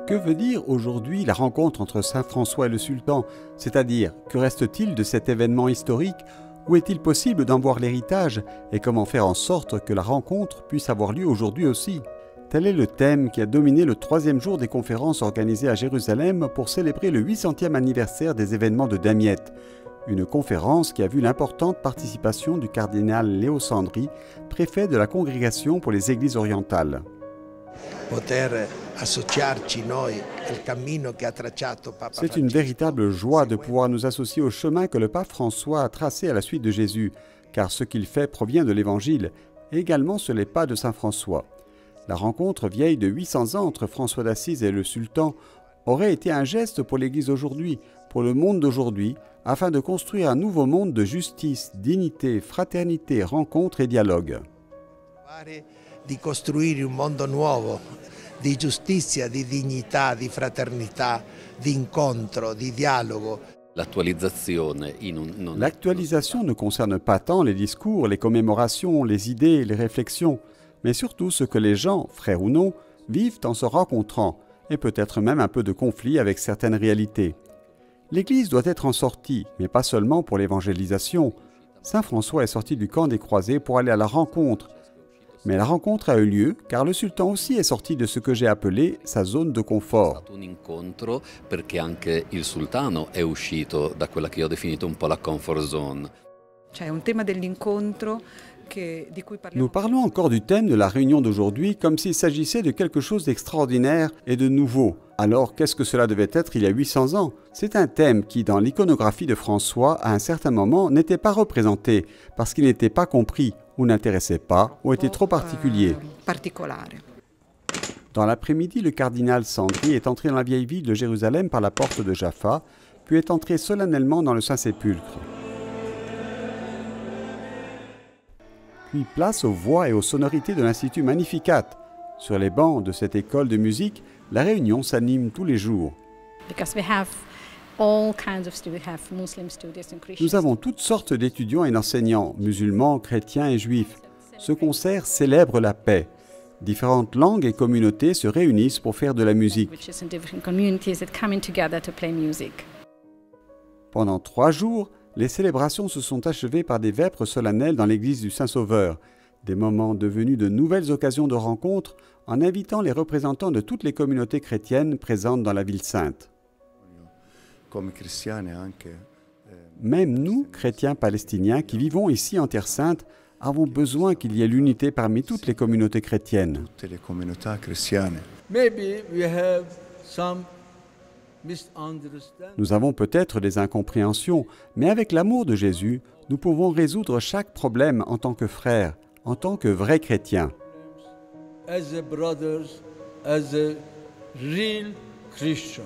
Que veut dire aujourd'hui la rencontre entre saint François et le sultan? C'est-à-dire, que reste-t-il de cet événement historique? Où est-il possible d'en voir l'héritage? Et comment faire en sorte que la rencontre puisse avoir lieu aujourd'hui aussi? Tel est le thème qui a dominé le 3e jour des conférences organisées à Jérusalem pour célébrer le 800e anniversaire des événements de Damiette. Une conférence qui a vu l'importante participation du cardinal Léo Sandri, préfet de la Congrégation pour les Églises orientales. C'est une véritable joie de pouvoir nous associer au chemin que le pape François a tracé à la suite de Jésus, car ce qu'il fait provient de l'Évangile, et également sur les pas de saint François. La rencontre vieille de 800 ans entre François d'Assise et le sultan aurait été un geste pour l'Église aujourd'hui, pour le monde d'aujourd'hui, afin de construire un nouveau monde de justice, dignité, fraternité, rencontre et dialogue. Di costruire un mondo nuovo, di giustizia, di dignità, di fraternità, di incontro, di dialogo. L'actualisation ne concerne pas tant les discours, les commémorations, les idées, les réflexions, mais surtout ce que les gens, frères ou non, vivent en se rencontrant, et peut-être même un peu de conflit avec certaines réalités. L'Église doit être en sortie, mais pas seulement pour l'évangélisation. Saint François est sorti du camp des croisés pour aller à la rencontre. Mais la rencontre a eu lieu car le sultan aussi est sorti de ce que j'ai appelé sa zone de confort. Nous parlons encore du thème de la réunion d'aujourd'hui comme s'il s'agissait de quelque chose d'extraordinaire et de nouveau. Alors qu'est-ce que cela devait être il y a 800 ans? C'est un thème qui, dans l'iconographie de François, à un certain moment, n'était pas représenté parce qu'il n'était pas compris, ou n'intéressait pas, ou était trop particulier. Dans l'après-midi, le cardinal Sandri est entré dans la vieille ville de Jérusalem par la porte de Jaffa, puis est entré solennellement dans le Saint-Sépulcre. Puis place aux voix et aux sonorités de l'Institut Magnificat. Sur les bancs de cette école de musique, la réunion s'anime tous les jours. Nous avons toutes sortes d'étudiants et d'enseignants, musulmans, chrétiens et juifs. Ce concert célèbre la paix. Différentes langues et communautés se réunissent pour faire de la musique. Pendant 3 jours, les célébrations se sont achevées par des vêpres solennelles dans l'église du Saint-Sauveur, des moments devenus de nouvelles occasions de rencontre en invitant les représentants de toutes les communautés chrétiennes présentes dans la ville sainte. Même nous, chrétiens palestiniens qui vivons ici en Terre Sainte, avons besoin qu'il y ait l'unité parmi toutes les communautés chrétiennes. Nous avons peut-être des incompréhensions, mais avec l'amour de Jésus, nous pouvons résoudre chaque problème en tant que frères, en tant que vrais chrétiens. As a brothers, as a real Christian.